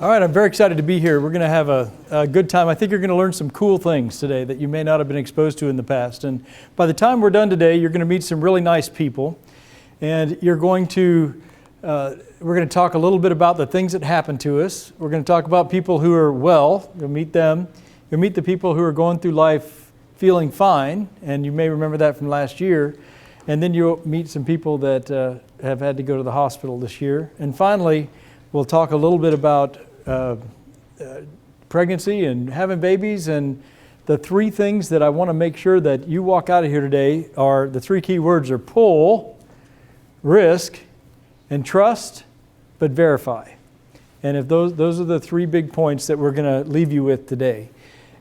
All right, I'm very excited to be here. We're going to have a good time. I think you're going to learn some cool things today that you may not have been exposed to in the past. And by the time we're done today, you're going to meet some really nice people. And we're going to talk a little bit about the things that happened to us. We're going to talk about people who are well. You'll meet them. You'll meet the people who are going through life feeling fine. And you may remember that from last year. And then you'll meet some people that have had to go to the hospital this year. And finally, we'll talk a little bit about pregnancy and having babies, and the three things that I want to make sure that you walk out of here today are, the three key words are pull, risk, and trust, but verify. And if those are the three big points that we're going to leave you with today.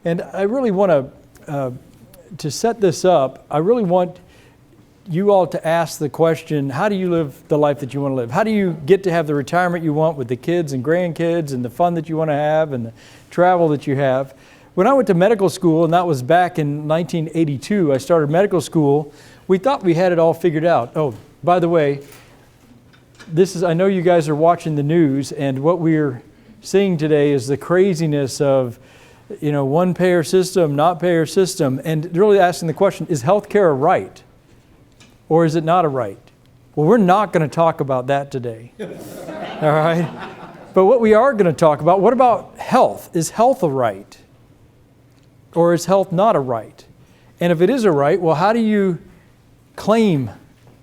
And I really want to set this up, I really want you all to ask the question, how do you live the life that you want to live? How do you get to have the retirement you want with the kids and grandkids and the fun that you want to have and the travel that you have? When I went to medical school, and that was back in 1982, I started medical school, we thought we had it all figured out. Oh, by the way, I know you guys are watching the news, and what we're seeing today is the craziness of, one payer system, not payer system, and really asking the question, is healthcare a right? Or is it not a right? Well, we're not going to talk about that today. All right? But what we are going to talk about, what about health? Is health a right? Or is health not a right? And if it is a right, well, how do you claim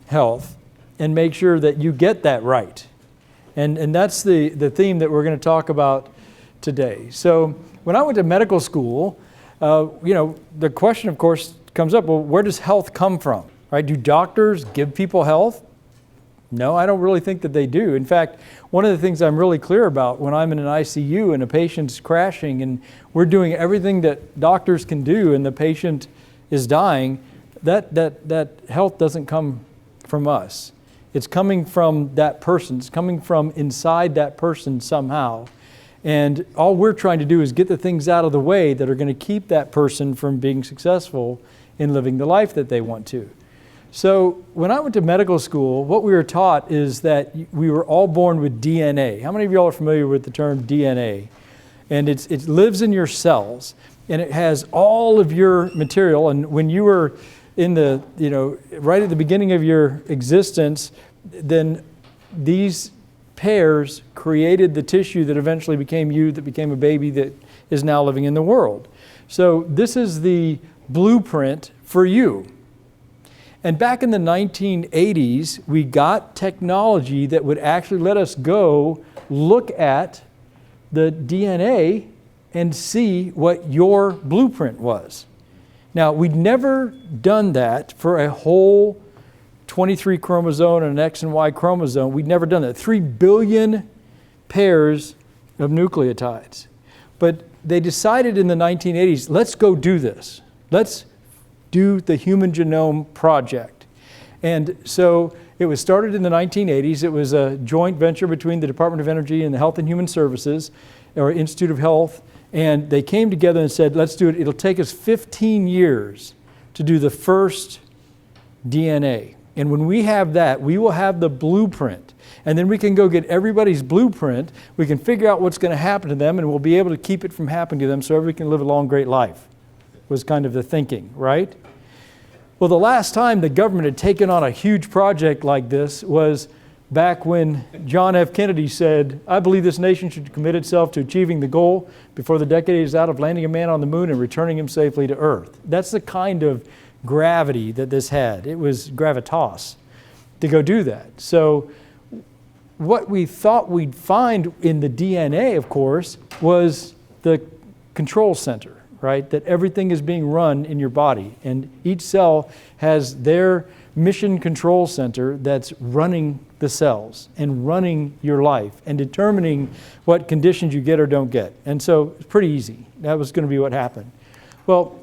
health and make sure that you get that right? And that's the theme that we're going to talk about today. So when I went to medical school, the question, of course, comes up, well, where does health come from? Right? Do doctors give people health? No, I don't really think that they do. In fact, one of the things I'm really clear about when I'm in an ICU and a patient's crashing and we're doing everything that doctors can do and the patient is dying, that health doesn't come from us. It's coming from that person. It's coming from inside that person somehow. And all we're trying to do is get the things out of the way that are going to keep that person from being successful in living the life that they want to. So when I went to medical school, what we were taught is that we were all born with DNA. How many of y'all are familiar with the term DNA? And it lives in your cells, and it has all of your material. And when you were in right at the beginning of your existence, then these pairs created the tissue that eventually became you, that became a baby that is now living in the world. So this is the blueprint for you. And back in the 1980s, we got technology that would actually let us go look at the DNA and see what your blueprint was. Now, we'd never done that for a whole 23 chromosome and an X and Y chromosome. We'd never done that. 3 billion pairs of nucleotides. But they decided in the 1980s, let's go do this. Let's do the Human Genome Project. And so it was started in the 1980s. It was a joint venture between the Department of Energy and the Health and Human Services, or Institute of Health, and they came together and said, let's do it. It'll take us 15 years to do the first DNA. And when we have that, we will have the blueprint. And then we can go get everybody's blueprint. We can figure out what's going to happen to them, and we'll be able to keep it from happening to them so everybody can live a long, great life, was kind of the thinking, right? Well, the last time the government had taken on a huge project like this was back when John F. Kennedy said, I believe this nation should commit itself to achieving the goal before the decade is out of landing a man on the moon and returning him safely to Earth. That's the kind of gravity that this had. It was gravitas to go do that. So what we thought we'd find in the DNA, of course, was the control center. Right? That everything is being run in your body, and each cell has their mission control center that's running the cells and running your life and determining what conditions you get or don't get. And so it's pretty easy. That was going to be what happened. Well,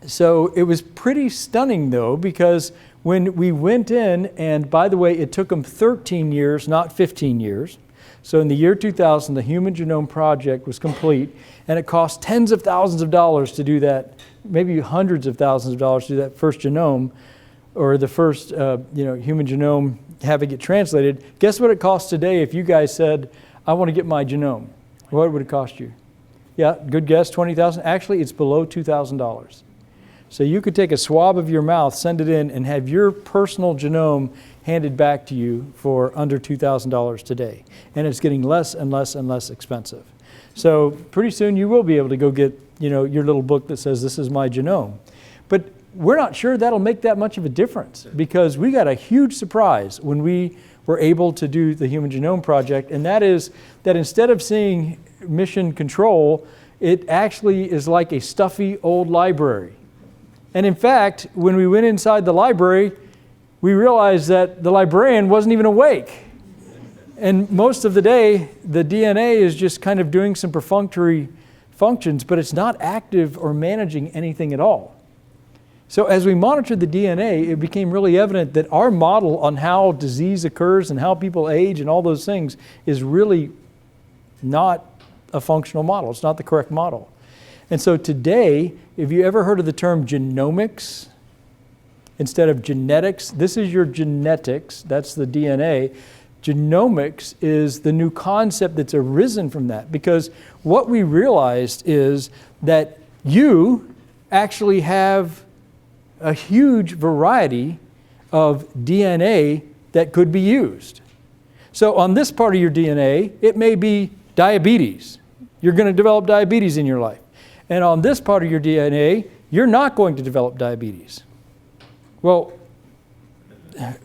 so it was pretty stunning though, because when we went in, and by the way, it took them 13 years, not 15 years. So in the year 2000, the Human Genome Project was complete, and it cost tens of thousands of dollars to do that, maybe hundreds of thousands of dollars to do that first genome, or the first human genome, have it get translated. Guess what it costs today if you guys said, I want to get my genome? What would it cost you? Yeah, good guess, $20,000. Actually, it's below $2,000. So you could take a swab of your mouth, send it in, and have your personal genome handed back to you for under $2,000 today. And it's getting less and less and less expensive. So pretty soon you will be able to go get, your little book that says, this is my genome. But we're not sure that'll make that much of a difference, because we got a huge surprise when we were able to do the Human Genome Project, and that is that instead of seeing mission control, it actually is like a stuffy old library. And in fact, when we went inside the library, we realized that the librarian wasn't even awake. And most of the day, the DNA is just kind of doing some perfunctory functions, but it's not active or managing anything at all. So as we monitored the DNA, it became really evident that our model on how disease occurs and how people age and all those things is really not a functional model. It's not the correct model. And so today, have you ever heard of the term genomics instead of genetics? This is your genetics, that's the DNA. Genomics is the new concept that's arisen from that, because what we realized is that you actually have a huge variety of DNA that could be used. So on this part of your DNA, it may be diabetes. You're going to develop diabetes in your life. And on this part of your DNA, you're not going to develop diabetes. Well,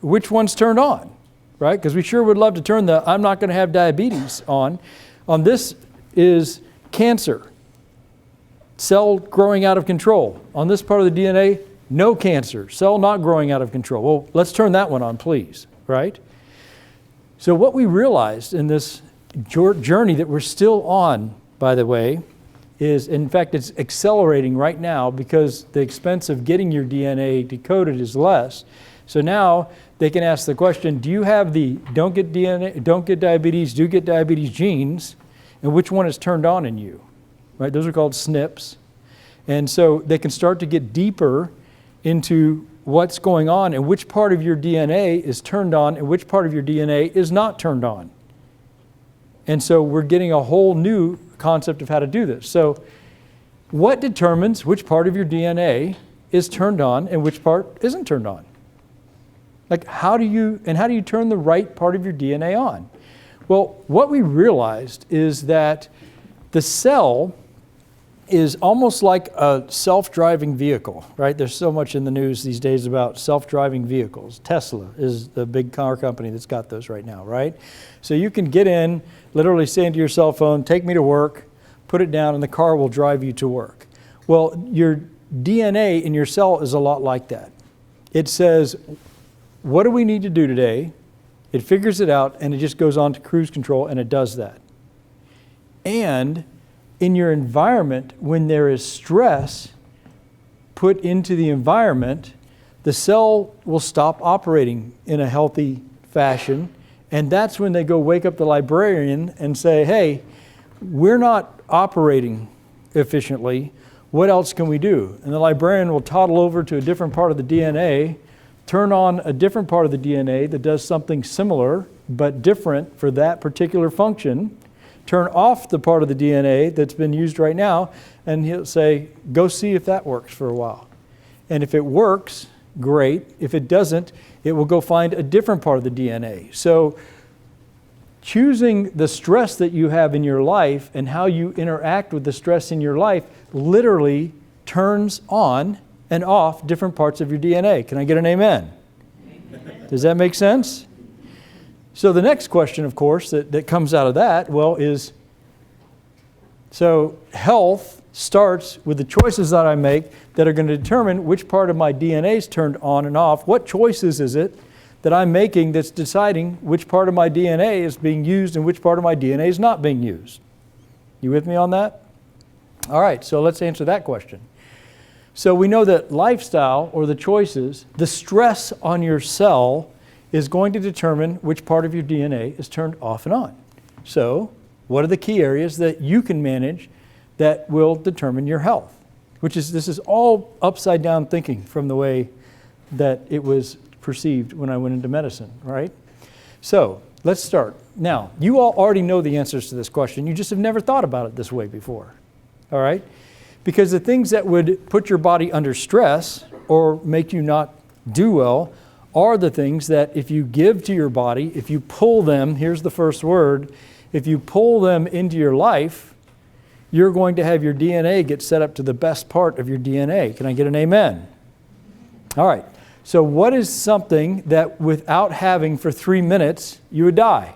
which one's turned on, right? Because we sure would love to turn the I'm not going to have diabetes on. On this is cancer, cell growing out of control. On this part of the DNA, no cancer, cell not growing out of control. Well, let's turn that one on, please, right? So what we realized in this journey that we're still on, by the way, is, in fact, it's accelerating right now because the expense of getting your DNA decoded is less. So now they can ask the question, do you have the don't get diabetes, do get diabetes genes, and which one is turned on in you, right? Those are called SNPs. And so they can start to get deeper into what's going on and which part of your DNA is turned on and which part of your DNA is not turned on. And so we're getting a whole new concept of how to do this. So what determines which part of your DNA is turned on and which part isn't turned on? Like how do you turn the right part of your DNA on? Well, what we realized is that the cell is almost like a self-driving vehicle, right? There's so much in the news these days about self-driving vehicles. Tesla is the big car company that's got those right now, right? So you can get in, literally say into your cell phone, take me to work, put it down, and the car will drive you to work. Well, your DNA in your cell is a lot like that. It says, what do we need to do today? It figures it out, and it just goes on to cruise control, and it does that. And in your environment, when there is stress put into the environment, the cell will stop operating in a healthy fashion. And that's when they go wake up the librarian and say, hey, we're not operating efficiently. What else can we do? And the librarian will toddle over to a different part of the DNA, turn on a different part of the DNA that does something similar but different for that particular function, turn off the part of the DNA that's been used right now, and he'll say, go see if that works for a while. And if it works, great. If it doesn't, it will go find a different part of the DNA. So choosing the stress that you have in your life and how you interact with the stress in your life literally turns on and off different parts of your DNA. Can I get an amen? Does that make sense? So the next question, of course, that comes out of that, well, is, so health starts with the choices that I make that are going to determine which part of my DNA is turned on and off. What choices is it that I'm making that's deciding which part of my DNA is being used and which part of my DNA is not being used? You with me on that? All right, so let's answer that question. So we know that lifestyle, or the choices, the stress on your cell is going to determine which part of your DNA is turned off and on. So what are the key areas that you can manage that will determine your health? This is all upside down thinking from the way that it was perceived when I went into medicine, right? So let's start. Now, you all already know the answers to this question. You just have never thought about it this way before. All right? Because the things that would put your body under stress or make you not do well are the things that if you give to your body, if you pull them, here's the first word, if you pull them into your life, you're going to have your DNA get set up to the best part of your DNA. Can I get an amen? All right. So what is something that without having for 3 minutes, you would die?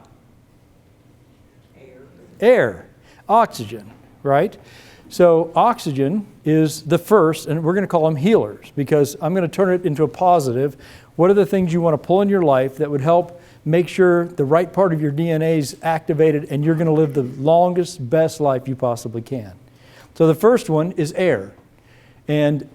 Air. Oxygen, right? So oxygen is the first, and we're going to call them healers because I'm going to turn it into a positive. What are the things you want to pull in your life that would help make sure the right part of your DNA is activated and you're going to live the longest, best life you possibly can? So the first one is air. And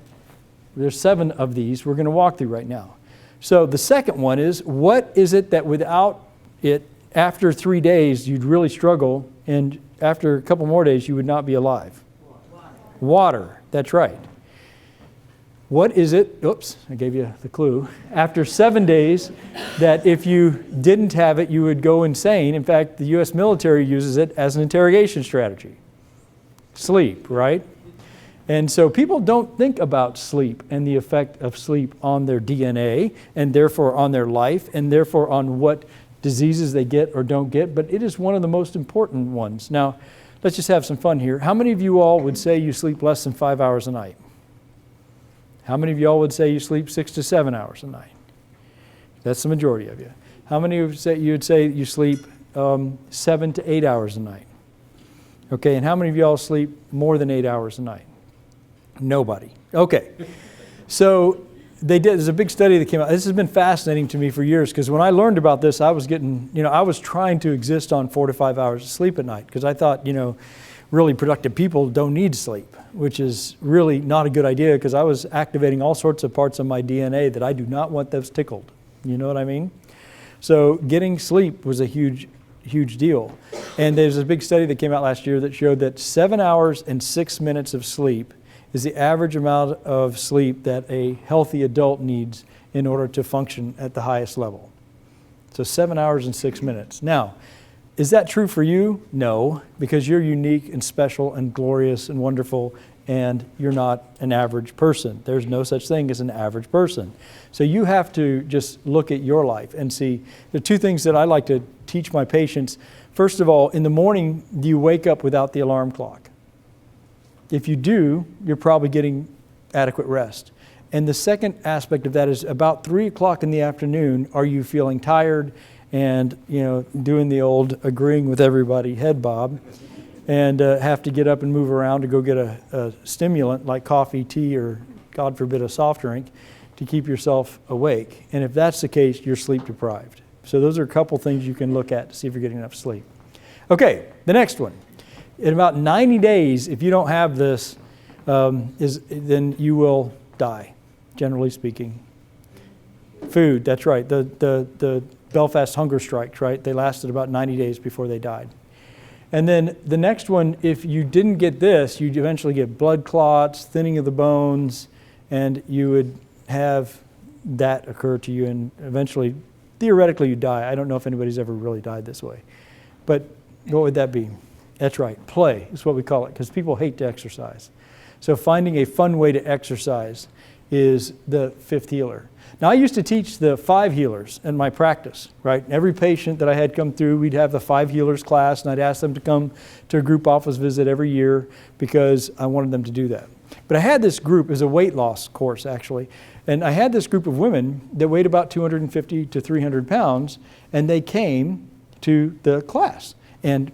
there's 7 of these we're going to walk through right now. So the second one is, what is it that without it, after 3 days, you'd really struggle, and after a couple more days, you would not be alive? Water. That's right. What is it? Oops, I gave you the clue. After 7 days, that if you didn't have it, you would go insane. In fact, the U.S. military uses it as an interrogation strategy. Sleep, right? And so people don't think about sleep and the effect of sleep on their DNA and therefore on their life and therefore on what diseases they get or don't get, but it is one of the most important ones. Now, let's just have some fun here. How many of you all would say you sleep less than 5 hours a night? How many of you all would say you sleep 6 to 7 hours a night? That's the majority of you. How many of you would say you sleep 7 to 8 hours a night? Okay, and how many of you all sleep more than 8 hours a night? Nobody. Okay. So there's a big study that came out. This has been fascinating to me for years because when I learned about this, I was I was trying to exist on 4 to 5 hours of sleep at night because I thought, really productive people don't need sleep, which is really not a good idea because I was activating all sorts of parts of my DNA that I do not want those tickled. You know what I mean? So getting sleep was a huge, huge deal. And there's a big study that came out last year that showed that 7 hours and 6 minutes of sleep is the average amount of sleep that a healthy adult needs in order to function at the highest level. So 7 hours and 6 minutes. Now, is that true for you? No, because you're unique and special and glorious and wonderful, and you're not an average person. There's no such thing as an average person. So you have to just look at your life and see. There are 2 things that I like to teach my patients. First of all, in the morning, do you wake up without the alarm clock? If you do, you're probably getting adequate rest. And the second aspect of that is about 3 o'clock in the afternoon, are you feeling tired and doing the old agreeing with everybody head bob and have to get up and move around to go get a stimulant like coffee, tea, or God forbid a soft drink to keep yourself awake? And if that's the case, you're sleep deprived. So those are a couple things you can look at to see if you're getting enough sleep. Okay, the next one. In about 90 days, if you don't have this, then you will die, generally speaking. Food, that's right. The Belfast hunger strikes, right? They lasted about 90 days before they died. And then the next one, if you didn't get this, you'd eventually get blood clots, thinning of the bones, and you would have that occur to you, and eventually, theoretically, you die. I don't know if anybody's ever really died this way. But what would that be? That's right, play is what we call it, because people hate to exercise. So finding a fun way to exercise is the 5th healer. Now, I used to teach the 5 healers in my practice, right? Every patient that I had come through, we'd have the 5 healers class, and I'd ask them to come to a group office visit every year because I wanted them to do that. But I had this group, it was a weight loss course actually, and I had this group of women that weighed about 250 to 300 pounds, and they came to the class. And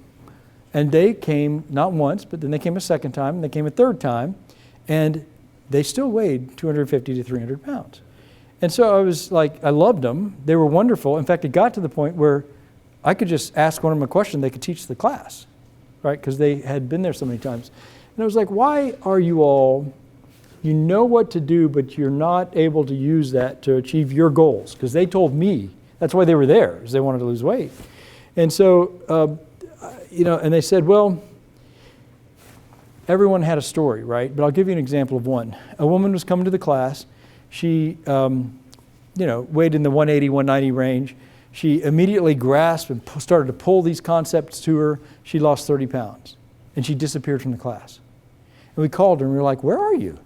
they came not once, but then they came a second time, and they came a third time, and they still weighed 250 to 300 pounds. And so I was like, I loved them. They were wonderful. In fact, it got to the point where I could just ask one of them a question, they could teach the class, right? Because they had been there so many times. And I was like, why are you all, you know what to do, but you're not able to use that to achieve your goals? Because they told me, that's why they were there, is they wanted to lose weight. And so, and they said, well, everyone had a story, right? But I'll give you an example of one. A woman was coming to the class. She, weighed in the 180, 190 range. she immediately grasped and started to pull these concepts to her. She lost 30 pounds and she disappeared from the class. And we called her and we were like, where are you?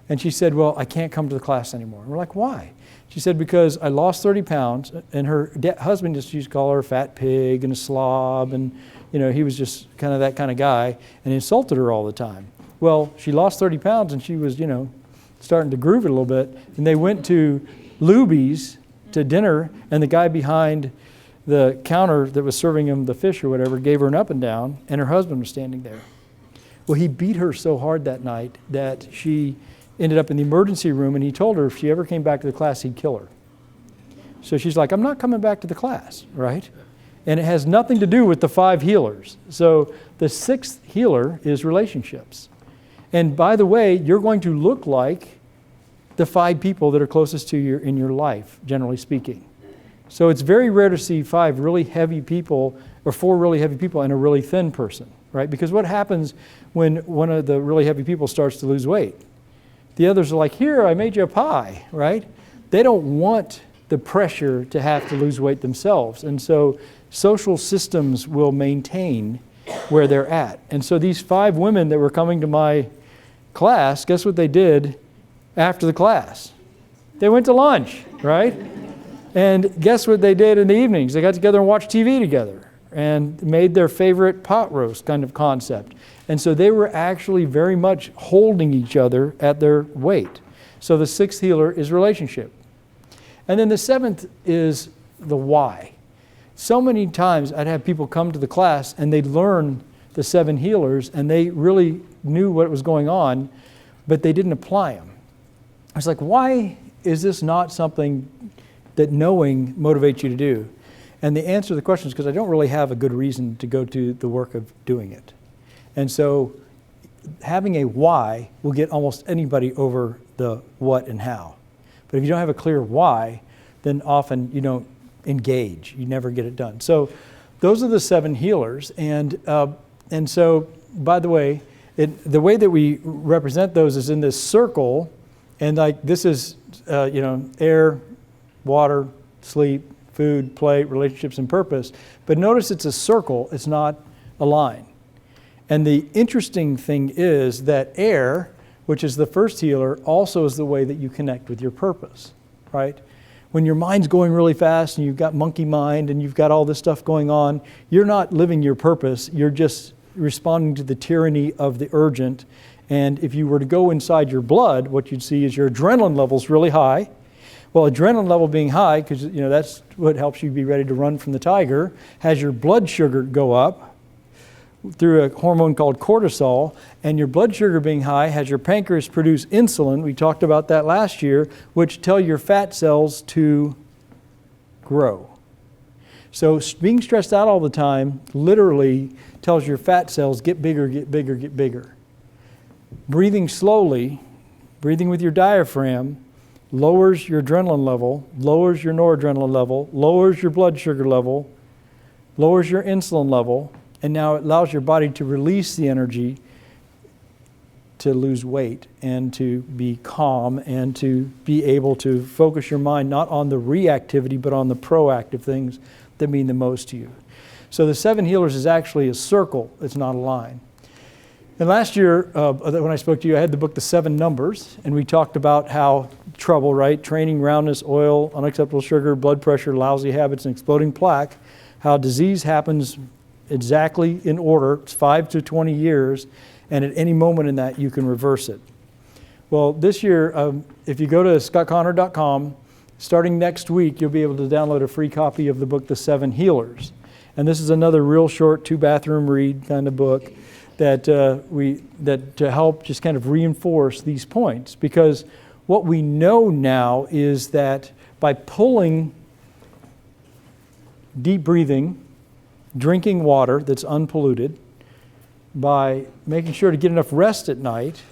And she said, well, I can't come to the class anymore. And we're like, why? She said, because I lost 30 pounds and her husband just used to call her a fat pig and a slob. And, he was just kind of that kind of guy and insulted her all the time. Well, she lost 30 pounds and she was, starting to groove it a little bit. And they went to Luby's to dinner, and the guy behind the counter that was serving him the fish or whatever gave her an up and down, and her husband was standing there. Well, he beat her so hard that night that she ended up in the emergency room, and he told her if she ever came back to the class, he'd kill her. So she's like, I'm not coming back to the class, right? And it has nothing to do with the 5 healers. So the 6th healer is relationships. And by the way, you're going to look like the 5 people that are closest to you in your life, generally speaking. So it's very rare to see 5 really heavy people or 4 really heavy people and a really thin person, right? Because what happens when one of the really heavy people starts to lose weight? The others are like, here, I made you a pie, right? They don't want the pressure to have to lose weight themselves. And so social systems will maintain where they're at. And so these 5 women that were coming to my class, guess what they did after the class? They went to lunch, right? And guess what they did in the evenings? They got together and watched TV together and made their favorite pot roast kind of concept. And so they were actually very much holding each other at their weight. So the 6th healer is relationship. And then the 7th is the why. So many times I'd have people come to the class and they'd learn the 7 healers and they really knew what was going on, but they didn't apply them. I was like, why is this not something that knowing motivates you to do? And the answer to the question is because I don't really have a good reason to go to the work of doing it. And so having a why will get almost anybody over the what and how. But if you don't have a clear why, then often you don't engage. You never get it done. So those are the 7 healers. And so, by the way, the way that we represent those is in this circle. And like this is, air, water, sleep, food, play, relationships, and purpose. But notice it's a circle. It's not a line. And the interesting thing is that air, which is the first healer, also is the way that you connect with your purpose, right? When your mind's going really fast and you've got monkey mind and you've got all this stuff going on, you're not living your purpose. You're just responding to the tyranny of the urgent. And if you were to go inside your blood, what you'd see is your adrenaline level's really high. Well, adrenaline level being high, because that's what helps you be ready to run from the tiger, has your blood sugar go up through a hormone called cortisol, and your blood sugar being high has your pancreas produce insulin. We talked about that last year, which tell your fat cells to grow. So being stressed out all the time literally tells your fat cells get bigger, get bigger, get bigger. Breathing slowly, breathing with your diaphragm, lowers your adrenaline level, lowers your noradrenaline level, lowers your blood sugar level, lowers your insulin level, and now it allows your body to release the energy to lose weight and to be calm and to be able to focus your mind not on the reactivity but on the proactive things that mean the most to you. So the 7 healers is actually a circle. It's not a line. And last year, when I spoke to you, I had the book, The 7 Numbers, and we talked about how trouble, right? Training, roundness, oil, unacceptable sugar, blood pressure, lousy habits, and exploding plaque, how disease happens exactly in order. It's 5 to 20 years, and at any moment in that, you can reverse it. Well, this year, if you go to scottconner.com, starting next week, you'll be able to download a free copy of the book, The 7 Healers. And this is another real short 2-bathroom read kind of book that to help just kind of reinforce these points. Because what we know now is that by pulling, deep breathing, drinking water that's unpolluted, by making sure to get enough rest at night,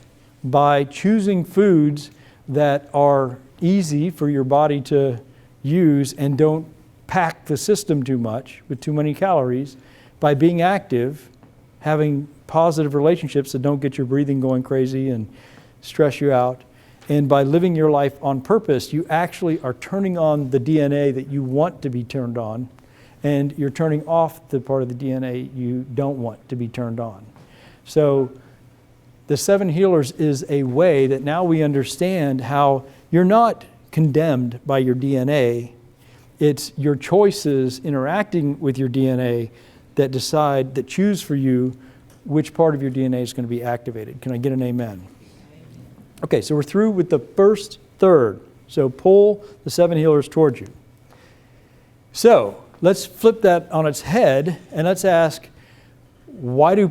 by choosing foods that are easy for your body to use and don't pack the system too much with too many calories, by being active, having positive relationships that don't get your breathing going crazy and stress you out, and by living your life on purpose, you actually are turning on the DNA that you want to be turned on, and you're turning off the part of the DNA you don't want to be turned on. So the 7 healers is a way that now we understand how you're not condemned by your DNA. It's your choices interacting with your DNA that choose for you which part of your DNA is going to be activated. Can I get an amen? Okay, so we're through with the first third. So pull the 7 healers towards you. So let's flip that on its head and let's ask, why do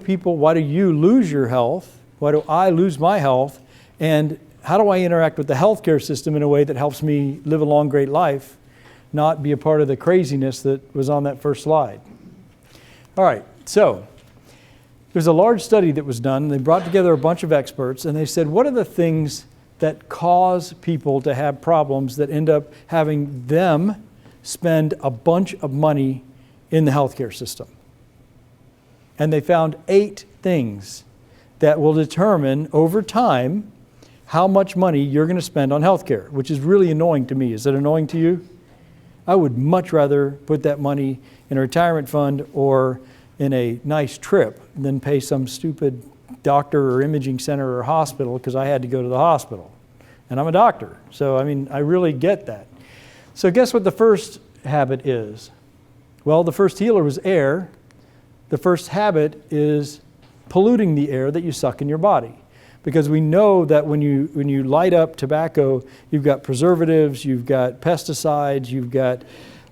you lose your health? Why do I lose my health? And how do I interact with the healthcare system in a way that helps me live a long, great life, not be a part of the craziness that was on that first slide? All right, so there's a large study that was done. They brought together a bunch of experts and they said, what are the things that cause people to have problems that end up having them spend a bunch of money in the healthcare system? And they found 8 things that will determine over time how much money you're going to spend on healthcare, which is really annoying to me. Is it annoying to you? I would much rather put that money in a retirement fund or in a nice trip than pay some stupid doctor or imaging center or hospital because I had to go to the hospital. And I'm a doctor, so I really get that. So guess what the first habit is? Well, the first healer was air. The first habit is polluting the air that you suck in your body. Because we know that when you light up tobacco, you've got preservatives, you've got pesticides, you've got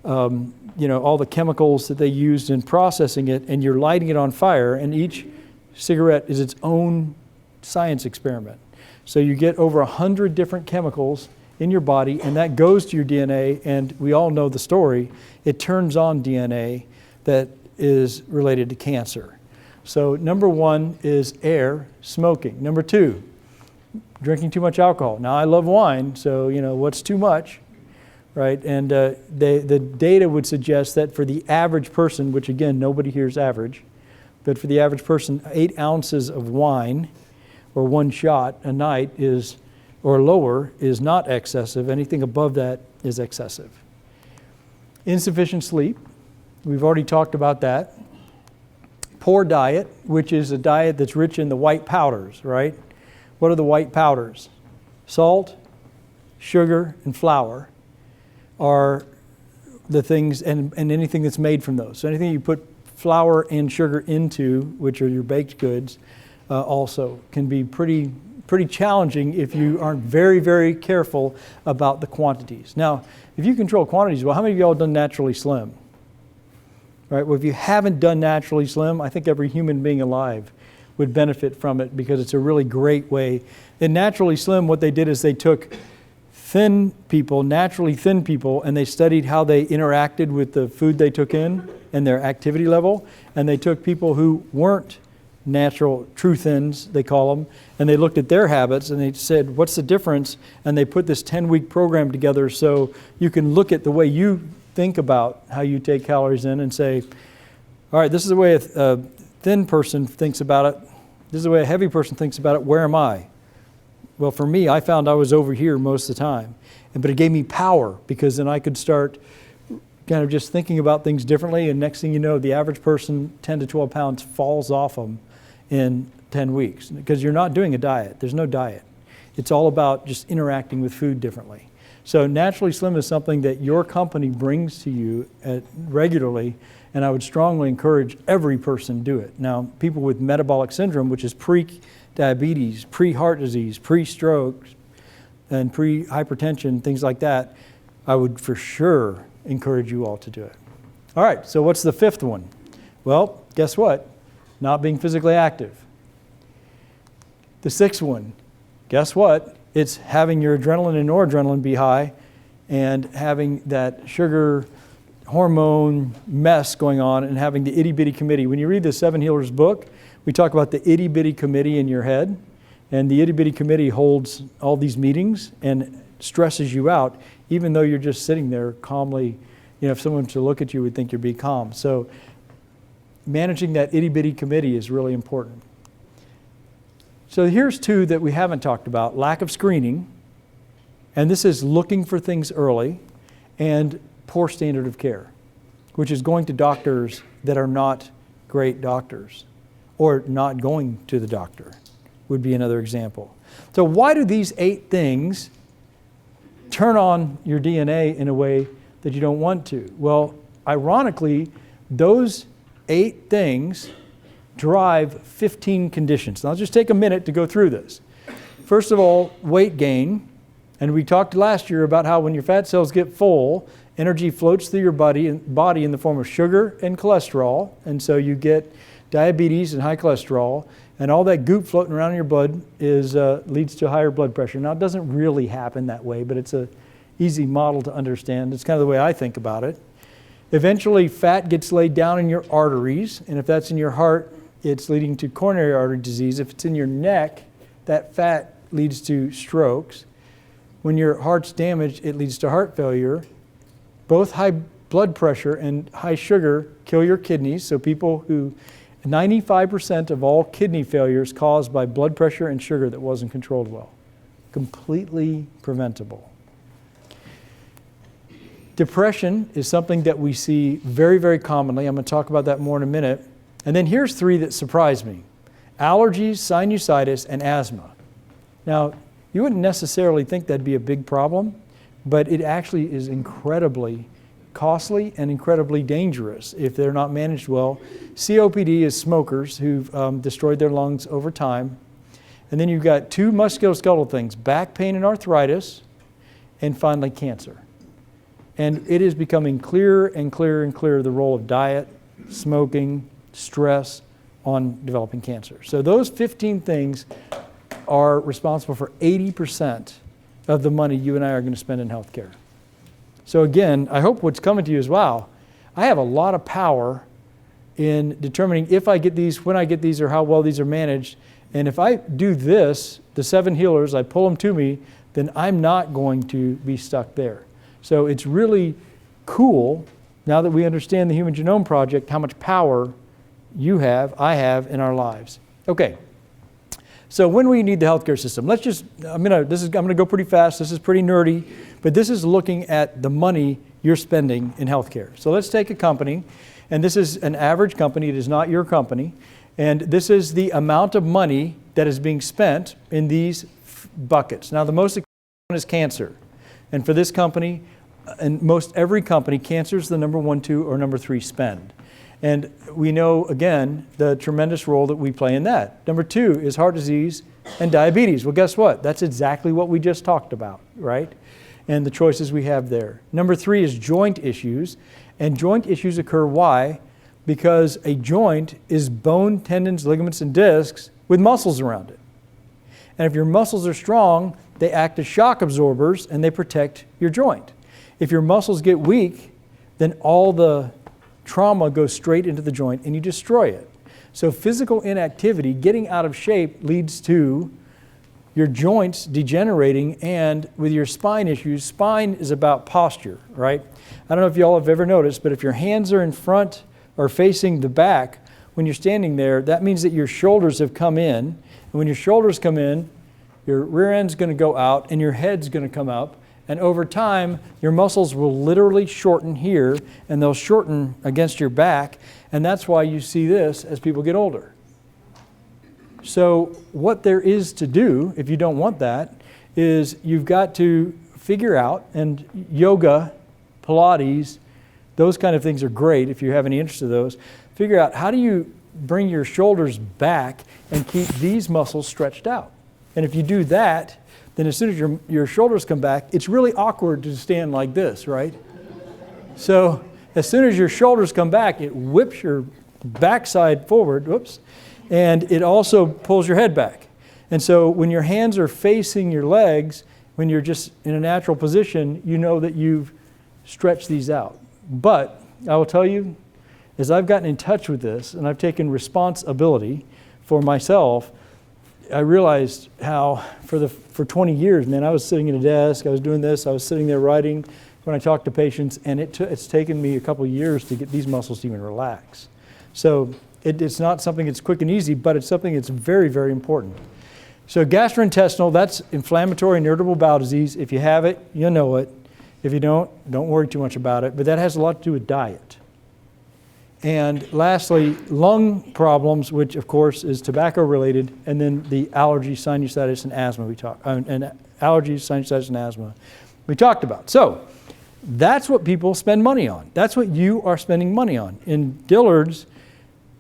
all the chemicals that they used in processing it, and you're lighting it on fire, and each cigarette is its own science experiment. So you get over 100 different chemicals in your body, and that goes to your DNA, and we all know the story. It turns on DNA that is related to cancer. So number 1 is air, smoking. Number 2, drinking too much alcohol. Now I love wine, so what's too much, right? And the data would suggest that for the average person, which again, nobody here is average, but for the average person, 8 ounces of wine or 1 shot a night or lower is not excessive. Anything above that is excessive. Insufficient sleep. We've already talked about that. Poor diet, which is a diet that's rich in the white powders, right? What are the white powders? Salt, sugar, and flour are the things, and anything that's made from those. So anything you put flour and sugar into, which are your baked goods, also can be pretty challenging if you aren't very, very careful about the quantities. Now, if you control quantities, well, how many of y'all have done Naturally Slim? Right? Well, if you haven't done Naturally Slim, I think every human being alive would benefit from it because it's a really great way. In Naturally Slim, what they did is they took naturally thin people, and they studied how they interacted with the food they took in and their activity level. And they took people who weren't natural, true thins, they call them, and they looked at their habits and they said, what's the difference? And they put this 10-week program together so you can look at the way you think about how you take calories in and say, all right, this is the way a thin person thinks about it. This is the way a heavy person thinks about it. Where am I? Well, for me, I found I was over here most of the time. But it gave me power because then I could start kind of just thinking about things differently. And next thing you know, the average person, 10 to 12 pounds, falls off them in 10 weeks because you're not doing a diet. There's no diet. It's all about just interacting with food differently. So Naturally Slim is something that your company brings to you regularly, and I would strongly encourage every person to do it. Now, people with metabolic syndrome, which is pre-diabetes, pre-heart disease, pre-stroke, and pre-hypertension, things like that, I would for sure encourage you all to do it. All right, so what's the 5th one? Well, guess what? Not being physically active. The 6th one, guess what? It's having your adrenaline and noradrenaline be high and having that sugar hormone mess going on and having the itty-bitty committee. When you read the 7 Healers book, we talk about the itty-bitty committee in your head, and the itty-bitty committee holds all these meetings and stresses you out, even though you're just sitting there calmly. If someone to look at you would think you're being calm. So managing that itty-bitty committee is really important. So here's 2 that we haven't talked about: lack of screening, and this is looking for things early, and poor standard of care. which is going to doctors that are not great doctors, or not going to the doctor would be another example. So why do these 8 things turn on your DNA in a way that you don't want to? Well, ironically, those 8 things drive 15 conditions. Now, I'll just take a minute to go through this. First of all, weight gain. And we talked last year about how when your fat cells get full, energy floats through your body in the form of sugar and cholesterol. And so you get diabetes and high cholesterol. And all that goop floating around in your blood leads to higher blood pressure. Now, it doesn't really happen that way, but it's an easy model to understand. It's kind of the way I think about it. Eventually, fat gets laid down in your arteries. And if that's in your heart, it's leading to coronary artery disease. If it's in your neck, that fat leads to strokes. When your heart's damaged, it leads to heart failure. Both high blood pressure and high sugar kill your kidneys. So 95% of all kidney failures caused by blood pressure and sugar that wasn't controlled well. Completely preventable. Depression is something that we see very, very commonly. I'm going to talk about that more in a minute. And then here's 3 that surprised me. Allergies, sinusitis, and asthma. Now, you wouldn't necessarily think that'd be a big problem, but it actually is incredibly costly and incredibly dangerous if they're not managed well. COPD is smokers who've destroyed their lungs over time. And then you've got 2 musculoskeletal things, back pain and arthritis, and finally cancer. And it is becoming clearer and clearer and clearer the role of diet, smoking, stress on developing cancer. So those 15 things are responsible for 80% of the money you and I are going to spend in healthcare. So again, I hope what's coming to you is, wow, I have a lot of power in determining if I get these, when I get these, or how well these are managed. And if I do this, the 7 healers, I pull them to me, then I'm not going to be stuck there. So it's really cool, now that we understand the Human Genome Project, how much power you have, I have in our lives. Okay. So when we need the healthcare system, I'm gonna go pretty fast. This is pretty nerdy, but this is looking at the money you're spending in healthcare. So let's take a company, and this is an average company. It is not your company, and this is the amount of money that is being spent in these buckets. Now, the most expensive one is cancer, and for this company, and most every company, cancer is the number 1, 2, or number 3 spend. And we know, again, the tremendous role that we play in that. Number 2 is heart disease and diabetes. Well, guess what? That's exactly what we just talked about, right? And the choices we have there. Number 3 is joint issues. And joint issues occur, why? Because a joint is bone, tendons, ligaments, and discs with muscles around it. And if your muscles are strong, they act as shock absorbers and they protect your joint. If your muscles get weak, then all the trauma goes straight into the joint and you destroy it. So physical inactivity, getting out of shape, leads to your joints degenerating, and with your spine issues, spine is about posture, right? I don't know if y'all have ever noticed, but if your hands are in front or facing the back, when you're standing there, that means that your shoulders have come in. And when your shoulders come in, your rear end's going to go out and your head's going to come up. And over time, your muscles will literally shorten here, and they'll shorten against your back. And that's why you see this as people get older. So what there is to do, if you don't want that, is you've got to figure out, and yoga, Pilates, those kind of things are great if you have any interest in those. Figure out, how do you bring your shoulders back and keep these muscles stretched out? And if you do that, then as soon as your shoulders come back, it's really awkward to stand like this, right? So as soon as your shoulders come back, it whips your backside forward, and it also pulls your head back. And so when your hands are facing your legs, when you're just in a natural position, you know that you've stretched these out. But I will tell you, as I've gotten in touch with this and I've taken responsibility for myself, I realized how for 20 years, man, I was sitting at a desk, I was doing this, I was sitting there writing when I talked to patients, and it's taken me a couple of years to get these muscles to even relax. So it's not something that's quick and easy, but it's something that's very, very important. So gastrointestinal, that's inflammatory and irritable bowel disease. If you have it, you know it. If you don't worry too much about it. But that has a lot to do with diet. And lastly, lung problems, which of course is tobacco related, and then the allergy, sinusitis, and asthma we talked about. So that's what people spend money on. That's what you are spending money on. In Dillard's,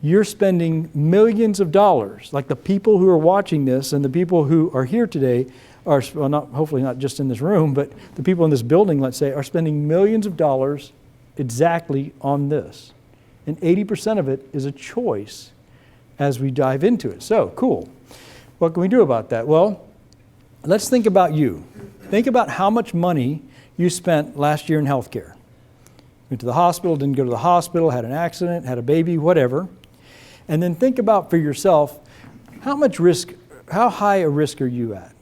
you're spending millions of dollars. Like the people who are watching this and the people who are here today are, well, hopefully not just in this room, but the people in this building, let's say, are spending millions of dollars exactly on this. And 80% of it is a choice as we dive into it. So, cool. What can we do about that? Well, let's think about you. Think about how much money you spent last year in healthcare. Went to the hospital, didn't go to the hospital, had an accident, had a baby, whatever. And then think about for yourself, how high a risk are you at?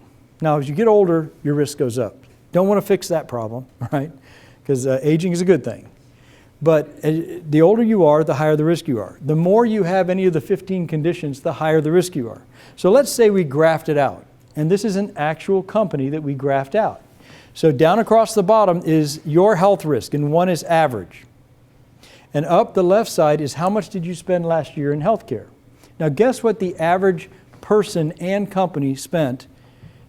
Now, as you get older, your risk goes up. Don't want to fix that problem, right? Because aging is a good thing. But the older you are, the higher the risk you are. The more you have any of the 15 conditions, the higher the risk you are. So let's say we graphed it out. And this is an actual company that we graphed out. So down across the bottom is your health risk, and one is average. And up the left side is how much did you spend last year in healthcare? Now guess what the average person and company spent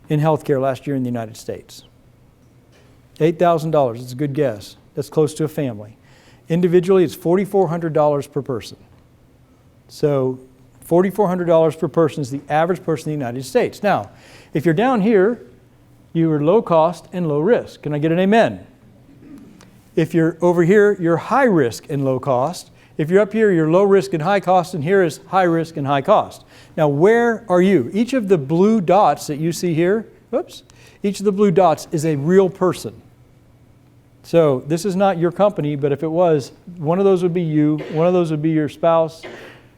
in healthcare last year in the United States? $8,000. It's a good guess. That's close to a family. Individually, it's $4,400 per person. So $4,400 per person is the average person in the United States. Now, if you're down here, you are low cost and low risk. Can I get an amen? If you're over here, you're high risk and low cost. If you're up here, you're low risk and high cost, and here is high risk and high cost. Now, where are you? Each of the blue dots that you see here, each of the blue dots is a real person. So this is not your company, but if it was, one of those would be you, one of those would be your spouse,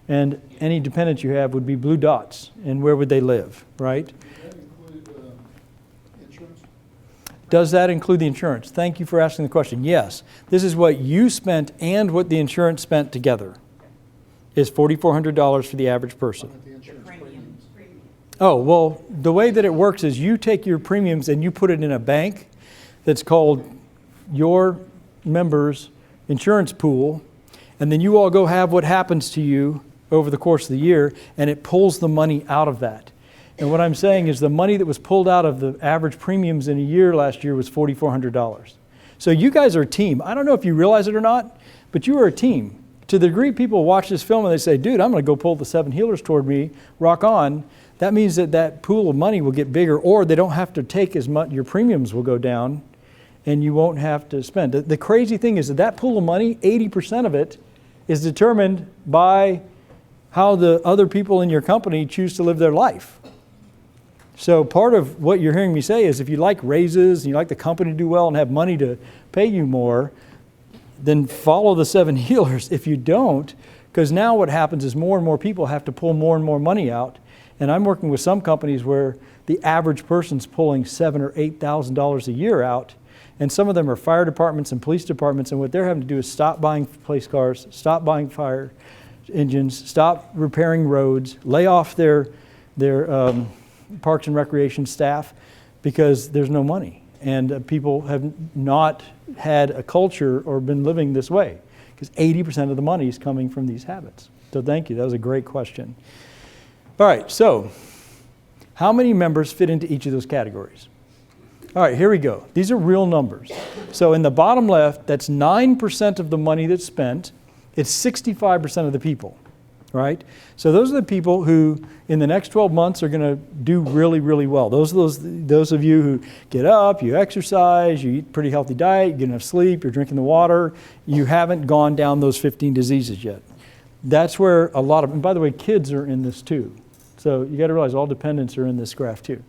and any dependents you have would be blue dots. And where would they live, right? Does that include insurance? Does that include the insurance? Thank you for asking the question. Yes. This is what you spent and what the insurance spent together is $4,400 for the average person. The insurance premiums. Oh, well, the way that it works is you take your premiums and you put it in a bank that's called your members' insurance pool, and then you all go have what happens to you over the course of the year, and it pulls the money out of that. And what I'm saying is the money that was pulled out of the average premiums in a year last year was $4,400. So you guys are a team. I don't know if you realize it or not, but you are a team. To the degree people watch this film and they say, dude, I'm going to go pull the 7 healers toward me, rock on, that means that that pool of money will get bigger, or they don't have to take as much, your premiums will go down, and you won't have to spend. The crazy thing is that pool of money, 80% of it is determined by how the other people in your company choose to live their life. So part of what you're hearing me say is if you like raises and you like the company to do well and have money to pay you more, then follow the 7 healers. If you don't, because now what happens is more and more people have to pull more and more money out. And I'm working with some companies where the average person's pulling $7,000 or $8,000 a year out. And some of them are fire departments and police departments, and what they're having to do is stop buying police cars, stop buying fire engines, stop repairing roads, lay off their parks and recreation staff because there's no money. And people have not had a culture or been living this way because 80% of the money is coming from these habits. So thank you. That was a great question. All right, so how many members fit into each of those categories? All right, here we go. These are real numbers. So in the bottom left, that's 9% of the money that's spent. It's 65% of the people, right? So those are the people who in the next 12 months are going to do really, really well. Those of you who get up, you exercise, you eat a pretty healthy diet, you get enough sleep, you're drinking the water, you haven't gone down those 15 diseases yet. That's where a lot of, and by the way, kids are in this too. So you got to realize all dependents are in this graph too.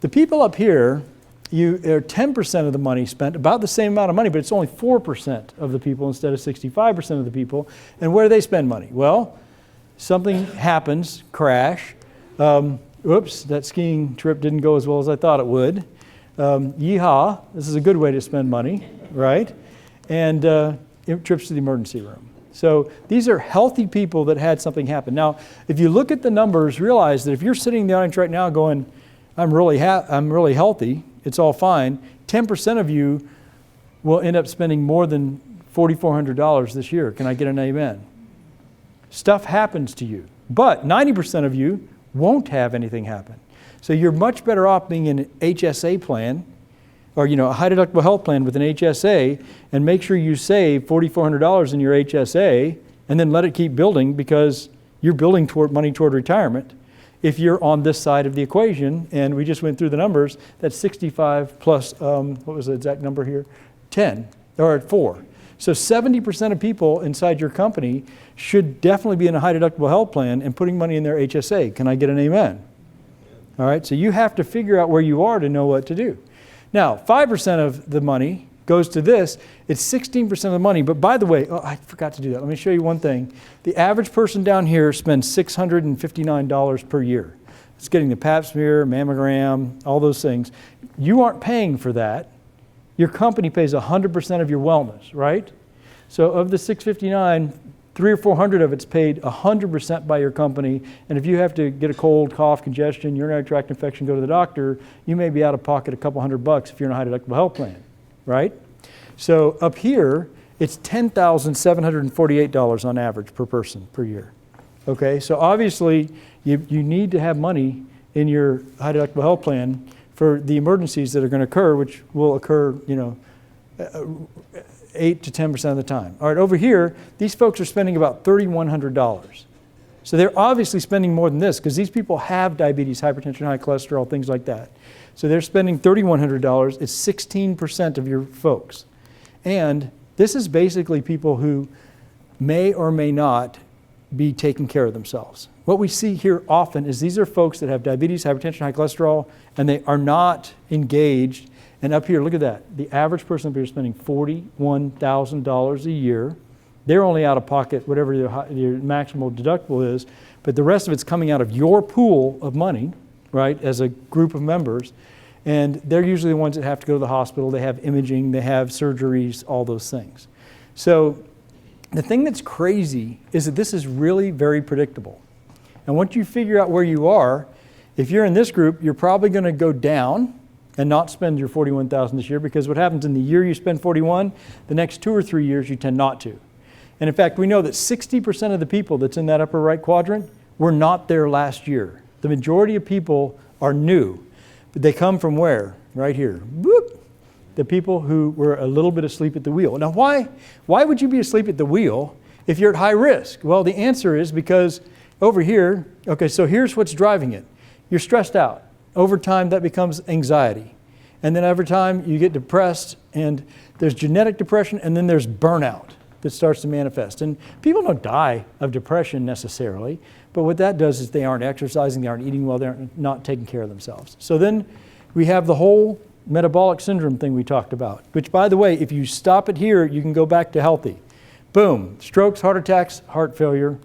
The people up here, you are 10% of the money spent, about the same amount of money, but it's only 4% of the people instead of 65% of the people. And where do they spend money? Well, something happens, crash. Oops, that skiing trip didn't go as well as I thought it would. Yeehaw, this is a good way to spend money, right? And trips to the emergency room. So these are healthy people that had something happen. Now, if you look at the numbers, realize that if you're sitting in the audience right now going, I'm really healthy, it's all fine, 10% of you will end up spending more than $4,400 this year. Can I get an amen? Stuff happens to you. But 90% of you won't have anything happen. So you're much better off being in an HSA plan, or a high deductible health plan with an HSA, and make sure you save $4,400 in your HSA and then let it keep building, because you're building money toward retirement. If you're on this side of the equation, and we just went through the numbers, that's 65 plus, what was the exact number here? 10, or 4. So 70% of people inside your company should definitely be in a high deductible health plan and putting money in their HSA. Can I get an amen? All right, so you have to figure out where you are to know what to do. Now, 5% of the money goes to this. It's 16% of the money. But by the way, I forgot to do that. Let me show you one thing. The average person down here spends $659 per year. It's getting the pap smear, mammogram, all those things. You aren't paying for that. Your company pays 100% of your wellness, right? So of the $659, $300 or $400 of it's paid 100% by your company. And if you have to get a cold, cough, congestion, urinary tract infection, go to the doctor, you may be out of pocket a couple $100 if you're in a high deductible health plan, right? So up here, it's $10,748 on average per person per year. Okay, so obviously you need to have money in your high deductible health plan for the emergencies that are going to occur, which will occur, 8 to 10% of the time. All right, over here, these folks are spending about $3,100. So they're obviously spending more than this, because these people have diabetes, hypertension, high cholesterol, things like that. So they're spending $3,100. It's 16% of your folks. And this is basically people who may or may not be taking care of themselves. What we see here often is these are folks that have diabetes, hypertension, high cholesterol, and they are not engaged. And up here, look at that. The average person up here is spending $41,000 a year. They're only out of pocket whatever your maximal deductible is, but the rest of it's coming out of your pool of money, right, as a group of members. And they're usually the ones that have to go to the hospital. They have imaging, they have surgeries, all those things. So the thing that's crazy is that this is really very predictable. And once you figure out where you are, if you're in this group, you're probably going to go down and not spend your $41,000 this year, because what happens in the year you spend $41,000, the next 2 or 3 years you tend not to. And in fact, we know that 60% of the people that's in that upper right quadrant were not there last year. The majority of people are new, but they come from where? Right here. Boop. The people who were a little bit asleep at the wheel. Now, why would you be asleep at the wheel if you're at high risk? Well, the answer is because over here, okay, so here's what's driving it. You're stressed out. Over time, that becomes anxiety. And then over time, you get depressed, and there's genetic depression, and then there's burnout that starts to manifest. And people don't die of depression necessarily, but what that does is they aren't exercising, they aren't eating well, they're not taking care of themselves. So then we have the whole metabolic syndrome thing we talked about, which, by the way, if you stop it here, you can go back to healthy. Boom, strokes, heart attacks, heart failure,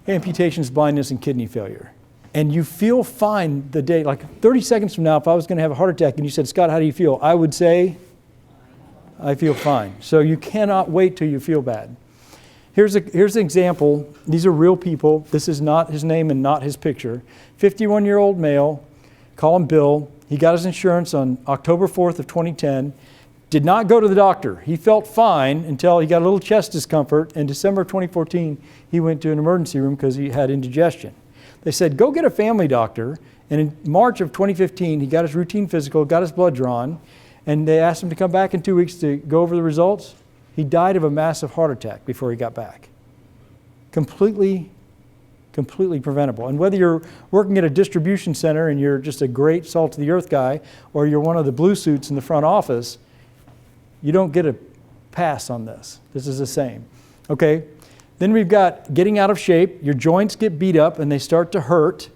amputations, blindness, and kidney failure. And you feel fine the day, like 30 seconds from now, if I was going to have a heart attack and you said, Scott, how do you feel? I would say, I feel fine. So you cannot wait till you feel bad. Here's an example. These are real people. This is not his name and not his picture. 51-year-old male, call him Bill. He got his insurance on October 4th of 2010. Did not go to the doctor. He felt fine until he got a little chest discomfort. In December of 2014, he went to an emergency room because he had indigestion. They said, go get a family doctor. And in March of 2015, he got his routine physical, got his blood drawn, and they asked him to come back in 2 weeks to go over the results. He died of a massive heart attack before he got back. Completely preventable. And whether you're working at a distribution center and you're just a great salt of the earth guy, or you're one of the blue suits in the front office, you don't get a pass on this. This is the same. Okay? Then we've got getting out of shape. Your joints get beat up and they start to hurt.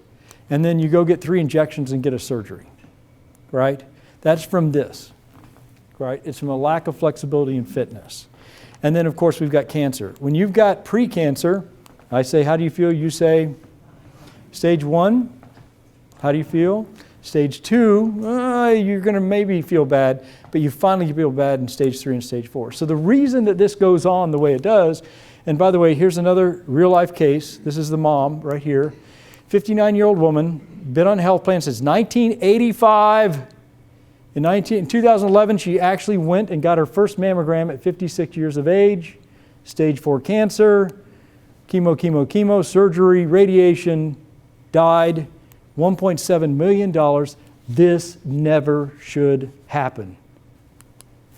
And then you go get 3 injections and get a surgery. Right? That's from this. Right? It's from a lack of flexibility and fitness. And then, of course, we've got cancer. When you've got pre-cancer, I say, how do you feel? You say, stage 1, how do you feel? Stage 2, you're going to maybe feel bad, but you finally feel bad in stage 3 and stage 4. So the reason that this goes on the way it does, and by the way, here's another real-life case. This is the mom right here. 59-year-old woman, been on a health plan since 1985. In 2011, she actually went and got her first mammogram at 56 years of age, stage 4 cancer. chemo, surgery, radiation, died, $1.7 million. This never should happen.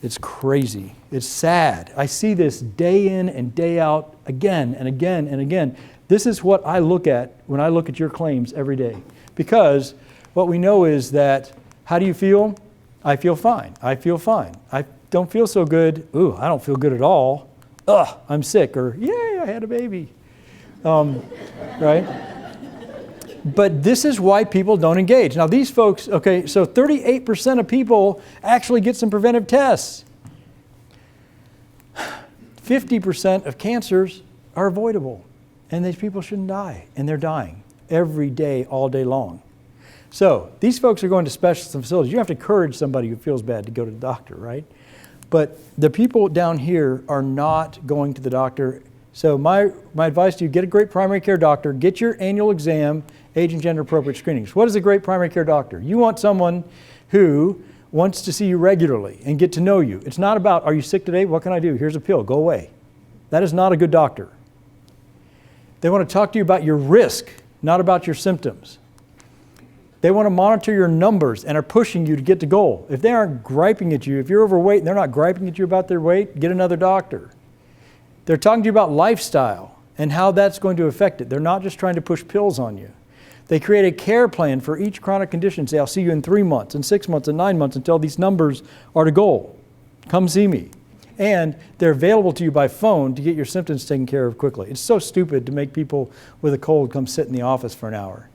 It's crazy. It's sad. I see this day in and day out, again and again and again. This is what I look at when I look at your claims every day. Because what we know is that, how do you feel? I feel fine. I feel fine. I don't feel so good. Ooh, I don't feel good at all. Ugh, I'm sick. Or, yay, I had a baby. Right? But this is why people don't engage. Now these folks, okay, so 38% of people actually get some preventive tests. 50% of cancers are avoidable. And these people shouldn't die. And they're dying every day, all day long. So these folks are going to specialist facilities. You have to encourage somebody who feels bad to go to the doctor, right? But the people down here are not going to the doctor. So my advice to you, get a great primary care doctor, get your annual exam, age and gender appropriate screenings. What is a great primary care doctor? You want someone who wants to see you regularly and get to know you. It's not about, are you sick today? What can I do? Here's a pill, go away. That is not a good doctor. They want to talk to you about your risk, not about your symptoms. They want to monitor your numbers and are pushing you to get to goal. If they aren't griping at you, if you're overweight and they're not griping at you about their weight, get another doctor. They're talking to you about lifestyle and how that's going to affect it. They're not just trying to push pills on you. They create a care plan for each chronic condition. Say, I'll see you in 3 months, and 6 months, and 9 months until these numbers are to goal. Come see me. And they're available to you by phone to get your symptoms taken care of quickly. It's so stupid to make people with a cold come sit in the office for an hour.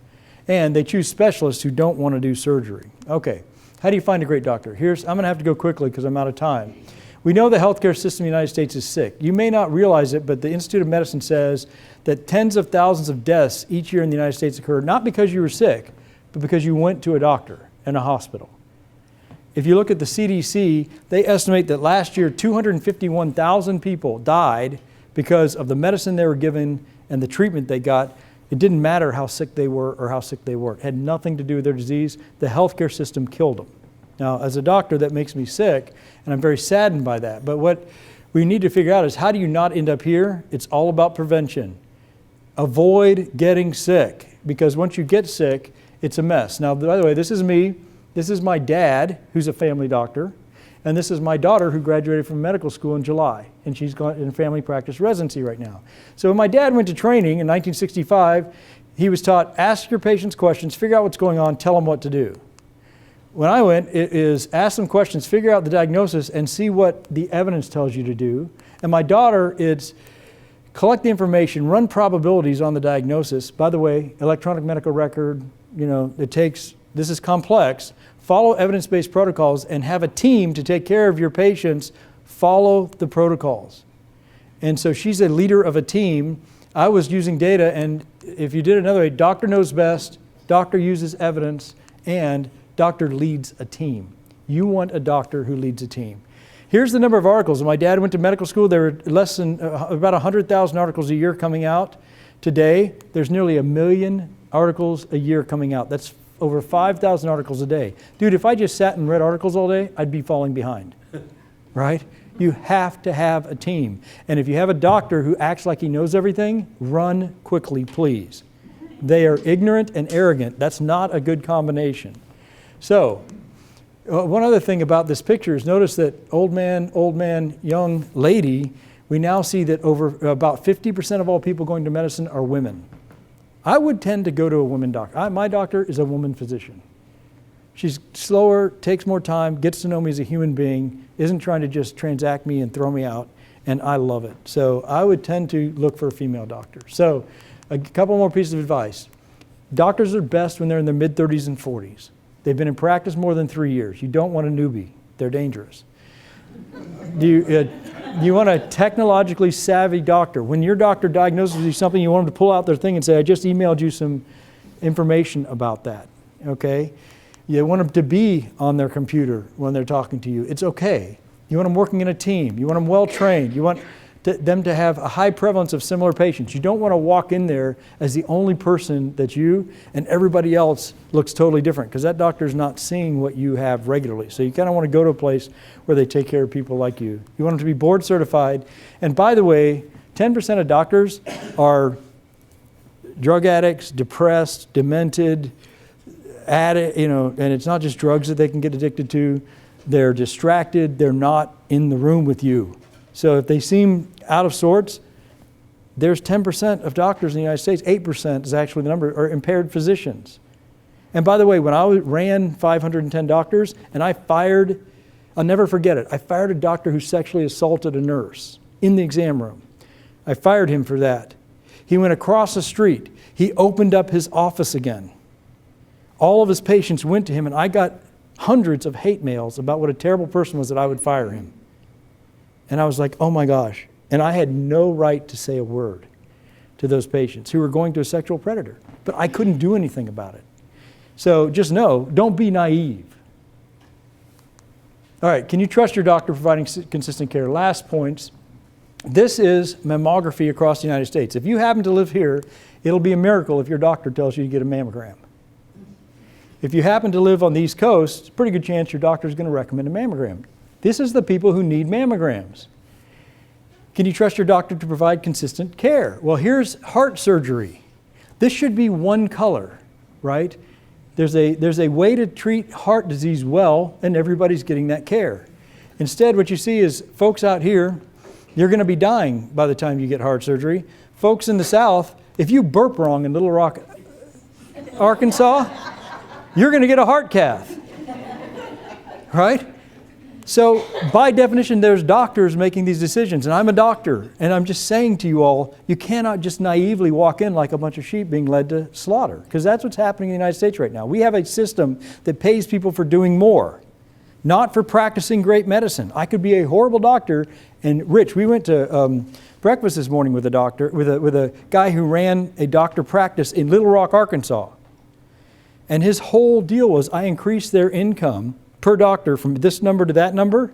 And they choose specialists who don't want to do surgery. Okay, how do you find a great doctor? I'm going to have to go quickly because I'm out of time. We know the healthcare system in the United States is sick. You may not realize it, but the Institute of Medicine says that tens of thousands of deaths each year in the United States occur, not because you were sick, but because you went to a doctor and a hospital. If you look at the CDC, they estimate that last year 251,000 people died because of the medicine they were given and the treatment they got. It didn't matter how sick they were or how sick they weren't. It had nothing to do with their disease. The healthcare system killed them. Now, as a doctor, that makes me sick, and I'm very saddened by that. But what we need to figure out is, how do you not end up here? It's all about prevention. Avoid getting sick, because once you get sick, it's a mess. Now, by the way, this is me. This is my dad, who's a family doctor. And this is my daughter, who graduated from medical school in July. And she's in family practice residency right now. So when my dad went to training in 1965, he was taught, ask your patients questions, figure out what's going on, tell them what to do. When I went, it is ask them questions, figure out the diagnosis, and see what the evidence tells you to do. And my daughter, it's collect the information, run probabilities on the diagnosis. By the way, electronic medical record, this is complex. Follow evidence-based protocols and have a team to take care of your patients. Follow the protocols. And so she's a leader of a team. I was using data, and if you did it another way, doctor knows best, doctor uses evidence, and doctor leads a team. You want a doctor who leads a team. Here's the number of articles. When my dad went to medical school, there were less than about 100,000 articles a year coming out. Today, there's nearly 1 million articles a year coming out. That's over 5,000 articles a day. Dude, if I just sat and read articles all day, I'd be falling behind, right? You have to have a team. And if you have a doctor who acts like he knows everything, run quickly, please. They are ignorant and arrogant. That's not a good combination. So, one other thing about this picture is, notice that old man, young lady, we now see that about 50% of all people going to medicine are women. I would tend to go to a woman doctor. My doctor is a woman physician. She's slower, takes more time, gets to know me as a human being, isn't trying to just transact me and throw me out, and I love it. So I would tend to look for a female doctor. So a couple more pieces of advice. Doctors are best when they're in their mid-30s and 40s. They've been in practice more than 3 years. You don't want a newbie. They're dangerous. You want a technologically savvy doctor. When your doctor diagnoses you something, you want them to pull out their thing and say, I just emailed you some information about that, okay? You want them to be on their computer when they're talking to you. It's okay. You want them working in a team. You want them well-trained. You want them to have a high prevalence of similar patients. You don't want to walk in there as the only person that you and everybody else looks totally different, because that doctor's not seeing what you have regularly. So you kind of want to go to a place where they take care of people like you. You want them to be board certified. And by the way, 10% of doctors are drug addicts, depressed, demented, and it's not just drugs that they can get addicted to. They're distracted. They're not in the room with you. So if they seem out of sorts, there's 10% of doctors in the United States, 8% is actually the number, are impaired physicians. And by the way, when I ran 510 doctors, and I'll never forget it, I fired a doctor who sexually assaulted a nurse in the exam room. I fired him for that. He went across the street. He opened up his office again. All of his patients went to him, and I got hundreds of hate mails about what a terrible person was that I would fire him. And I was like, oh my gosh. And I had no right to say a word to those patients who were going to a sexual predator. But I couldn't do anything about it. So just know, don't be naive. All right, can you trust your doctor providing consistent care? Last points. This is mammography across the United States. If you happen to live here, it'll be a miracle if your doctor tells you to get a mammogram. If you happen to live on the East Coast, it's a pretty good chance your doctor is going to recommend a mammogram. This is the people who need mammograms. Can you trust your doctor to provide consistent care? Well, here's heart surgery. This should be one color, right? There's a way to treat heart disease well, and everybody's getting that care. Instead, what you see is folks out here, you're going to be dying by the time you get heart surgery. Folks in the South, if you burp wrong in Little Rock, Arkansas, you're going to get a heart cath, right? So by definition, there's doctors making these decisions, and I'm a doctor, and I'm just saying to you all, you cannot just naively walk in like a bunch of sheep being led to slaughter, because that's what's happening in the United States right now. We have a system that pays people for doing more, not for practicing great medicine. I could be a horrible doctor, and Rich, we went to breakfast this morning with a doctor, with a guy who ran a doctor practice in Little Rock, Arkansas. And his whole deal was, I increased their income per doctor from this number to that number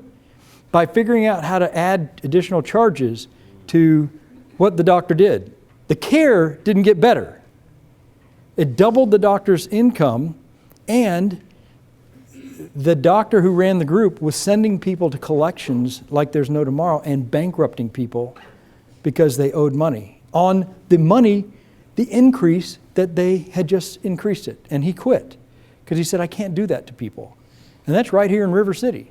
by figuring out how to add additional charges to what the doctor did. The care didn't get better. It doubled the doctor's income, and the doctor who ran the group was sending people to collections like there's no tomorrow and bankrupting people because they owed money on the money, the increase that they had just increased it. And he quit because he said, I can't do that to people. And that's right here in River City.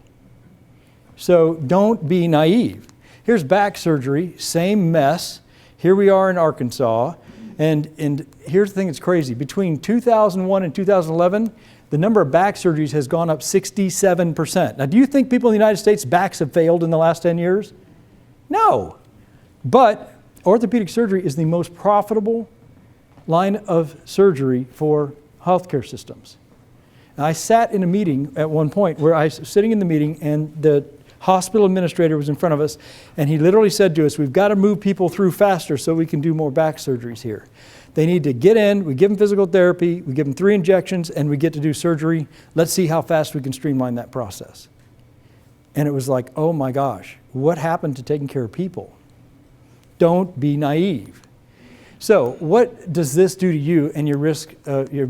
So don't be naive. Here's back surgery, same mess. Here we are in Arkansas. And here's the thing that's crazy. Between 2001 and 2011, the number of back surgeries has gone up 67%. Now, do you think people in the United States' backs have failed in the last 10 years? No. But orthopedic surgery is the most profitable line of surgery for healthcare systems. And I sat in a meeting at one point where I was sitting in the meeting, and the hospital administrator was in front of us, and he literally said to us, we've got to move people through faster so we can do more back surgeries here. They need to get in, we give them physical therapy, we give them 3 injections, and we get to do surgery. Let's see how fast we can streamline that process. And it was like, oh my gosh, what happened to taking care of people? Don't be naive. So what does this do to you and your risk of your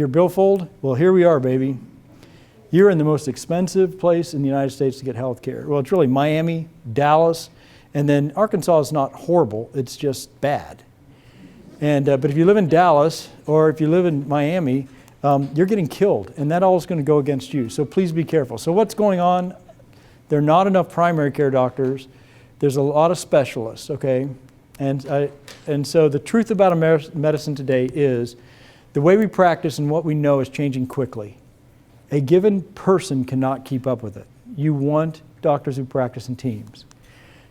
billfold? Well, here we are, baby. You're in the most expensive place in the United States to get health care. Well, it's really Miami, Dallas, and then Arkansas is not horrible, it's just bad. And but if you live in Dallas or if you live in Miami, you're getting killed, and that all is going to go against you. So please be careful. So what's going on? There are not enough primary care doctors. There's a lot of specialists, okay? And so the truth about medicine today is the way we practice and what we know is changing quickly. A given person cannot keep up with it. You want doctors who practice in teams.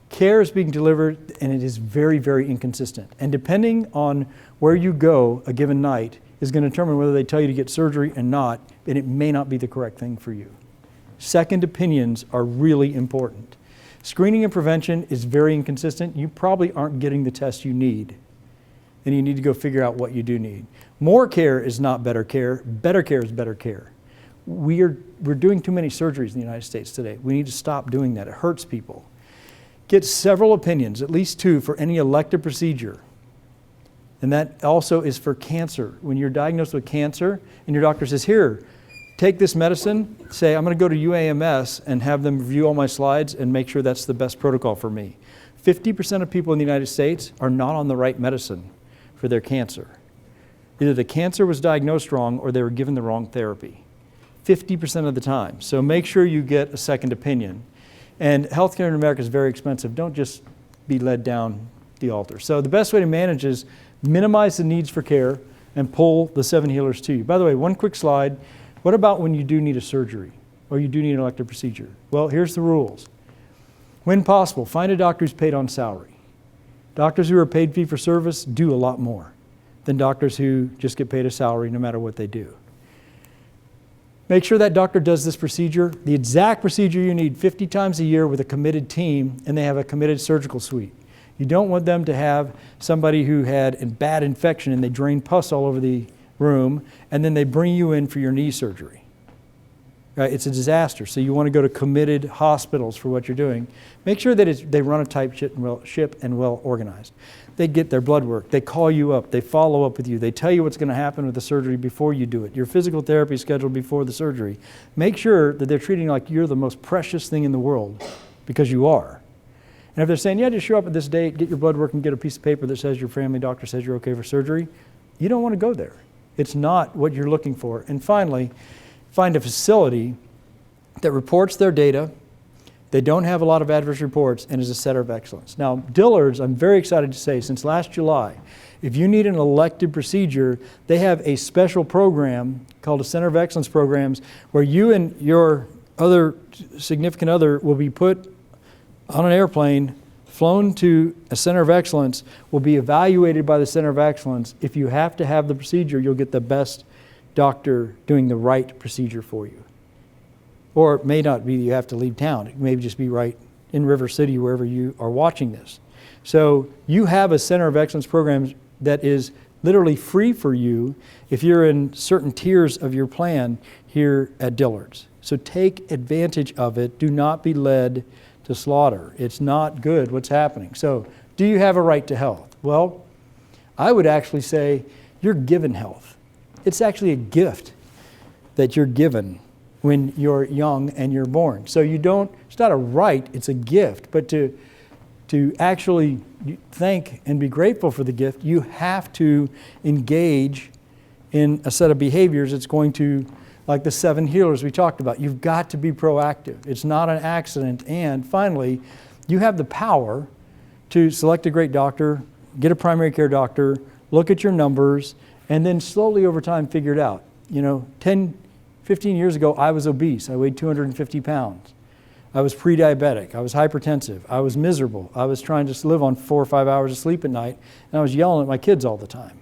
Care is being delivered, and it is very, very inconsistent. And depending on where you go a given night is going to determine whether they tell you to get surgery or not, and it may not be the correct thing for you. Second opinions are really important. Screening and prevention is very inconsistent. You probably aren't getting the tests you need, and you need to go figure out what you do need. More care is not better care. Better care is better care. We're doing too many surgeries in the United States today. We need to stop doing that. It hurts people. Get several opinions, at least 2, for any elective procedure. And that also is for cancer. When you're diagnosed with cancer and your doctor says, here, take this medicine, say, I'm going to go to UAMS and have them review all my slides and make sure that's the best protocol for me. 50% of people in the United States are not on the right medicine for their cancer. Either the cancer was diagnosed wrong or they were given the wrong therapy. 50% of the time. So make sure you get a second opinion. And healthcare in America is very expensive. Don't just be led down the altar. So the best way to manage is minimize the needs for care and pull the 7 healers to you. By the way, one quick slide. What about when you do need a surgery or you do need an elective procedure? Well, here's the rules. When possible, find a doctor who's paid on salary. Doctors who are paid fee for service do a lot more than doctors who just get paid a salary no matter what they do. Make sure that doctor does this procedure, the exact procedure you need 50 times a year with a committed team, and they have a committed surgical suite. You don't want them to have somebody who had a bad infection and they drain pus all over the room, and then they bring you in for your knee surgery. Right? It's a disaster. So you want to go to committed hospitals for what you're doing. Make sure that they run a tight ship and well organized. They get their blood work. They call you up. They follow up with you. They tell you what's going to happen with the surgery before you do it. Your physical therapy is scheduled before the surgery. Make sure that they're treating you like you're the most precious thing in the world, because you are. And if they're saying, yeah, just show up at this date, get your blood work, and get a piece of paper that says your family doctor says you're okay for surgery, you don't want to go there. It's not what you're looking for. And finally, find a facility that reports their data, they don't have a lot of adverse reports, and is a center of excellence. Now, Dillard's, I'm very excited to say, since last July, if you need an elective procedure, they have a special program called a Center of Excellence programs where you and your other significant other will be put on an airplane, flown to a Center of Excellence, will be evaluated by the Center of Excellence. If you have to have the procedure, you'll get the best doctor doing the right procedure for you. Or it may not be that you have to leave town. It may just be right in River City, wherever you are watching this. So you have a Center of Excellence program that is literally free for you if you're in certain tiers of your plan here at Dillard's. So take advantage of it. Do not be led to slaughter. It's not good what's happening. So do you have a right to health? Well, I would actually say you're given health. It's actually a gift that you're given when you're young and you're born. So you don't, it's not a right, it's a gift. But to actually thank and be grateful for the gift, you have to engage in a set of behaviors that's going to, like the 7 healers we talked about, you've got to be proactive. It's not an accident. And finally, you have the power to select a great doctor, get a primary care doctor, look at your numbers, and then slowly over time figure it out. 15 years ago, I was obese. I weighed 250 pounds. I was pre-diabetic. I was hypertensive. I was miserable. I was trying to live on 4 or 5 hours of sleep at night, and I was yelling at my kids all the time.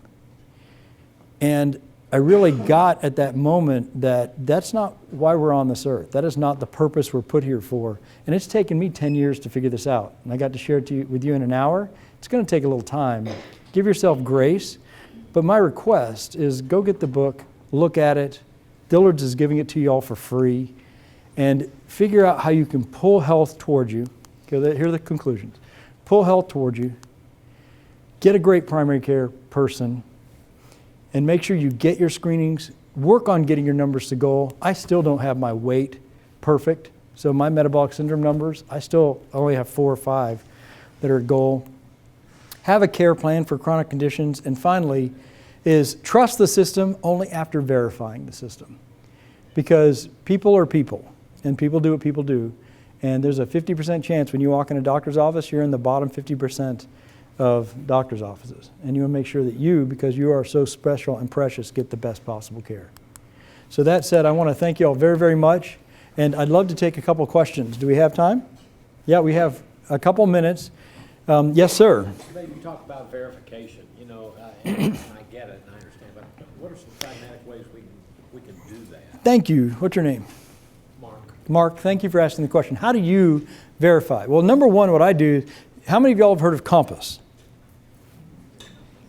And I really got at that moment that that's not why we're on this earth. That is not the purpose we're put here for. And it's taken me 10 years to figure this out. And I got to share it with you in an hour. It's going to take a little time. Give yourself grace. But my request is go get the book, look at it. Dillard's is giving it to you all for free. And figure out how you can pull health towards you. Okay, here are the conclusions. Pull health towards you. Get a great primary care person. And make sure you get your screenings. Work on getting your numbers to goal. I still don't have my weight perfect. So my metabolic syndrome numbers, I only have 4 or 5 that are at goal. Have a care plan for chronic conditions. And finally, is trust the system only after verifying the system. Because people are people, and people do what people do. And there's a 50% chance when you walk in a doctor's office, you're in the bottom 50% of doctor's offices. And you want to make sure that you, because you are so special and precious, get the best possible care. So that said, I want to thank you all very, very much. And I'd love to take a couple questions. Do we have time? Yeah, we have a couple minutes. Yes, sir. Maybe talk about verification, and I get it and I understand, but what are some pragmatic ways we can do that? Thank you. What's your name? Mark. Mark, thank you for asking the question. How do you verify? Well, number one, what I do, how many of y'all have heard of Compass?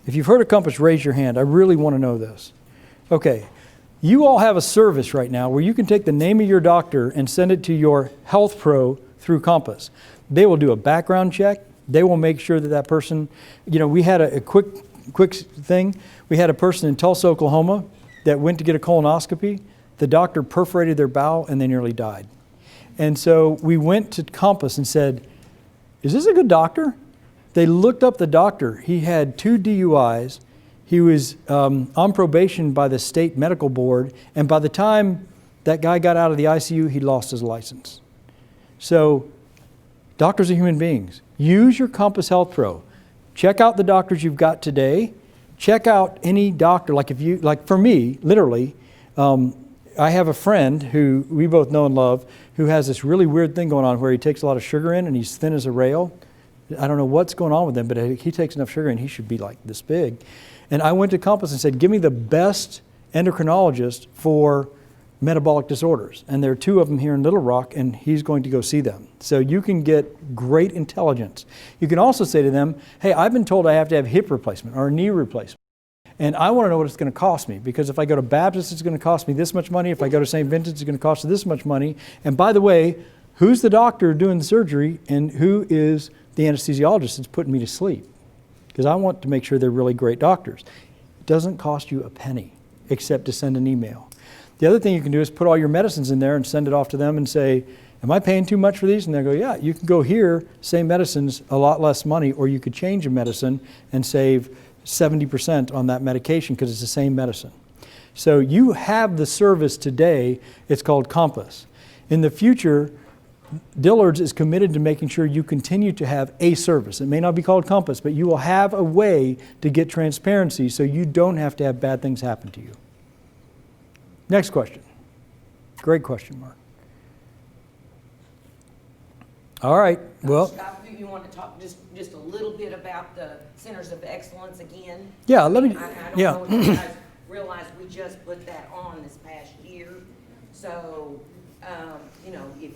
If you've heard of Compass, raise your hand. I really want to know this. Okay. You all have a service right now where you can take the name of your doctor and send it to your Health Pro through Compass. They will do a background check. They will make sure that that person, we had a quick thing. We had a person in Tulsa, Oklahoma that went to get a colonoscopy. The doctor perforated their bowel and they nearly died. And so we went to Compass and said, is this a good doctor? They looked up the doctor. He had 2 DUIs. He was on probation by the state medical board. And by the time that guy got out of the ICU, he lost his license. So doctors are human beings. Use your Compass Health Pro. Check out the doctors you've got today. Check out any doctor. Like for me, literally, I have a friend who we both know and love who has this really weird thing going on where he takes a lot of sugar in and he's thin as a rail. I don't know what's going on with him, but he takes enough sugar and he should be like this big. And I went to Compass and said, give me the best endocrinologist for metabolic disorders. And there are 2 of them here in Little Rock, and he's going to go see them. So you can get great intelligence. You can also say to them, hey, I've been told I have to have hip replacement or a knee replacement. And I want to know what it's going to cost me, because if I go to Baptist, it's going to cost me this much money. If I go to St. Vincent's, it's going to cost me this much money. And by the way, who's the doctor doing the surgery and who is the anesthesiologist that's putting me to sleep? Because I want to make sure they're really great doctors. It doesn't cost you a penny except to send an email. The other thing you can do is put all your medicines in there and send it off to them and say, am I paying too much for these? And they'll go, yeah, you can go here, same medicines, a lot less money, or you could change a medicine and save 70% on that medication because it's the same medicine. So you have the service today. It's called Compass. In the future, Dillard's is committed to making sure you continue to have a service. It may not be called Compass, but you will have a way to get transparency so you don't have to have bad things happen to you. Next question. Great question, Mark. All right. Well, You want to talk just a little bit about the Centers of Excellence again? yeah, let me. I don't Yeah. know if you guys realize we just put that on this past year. So, if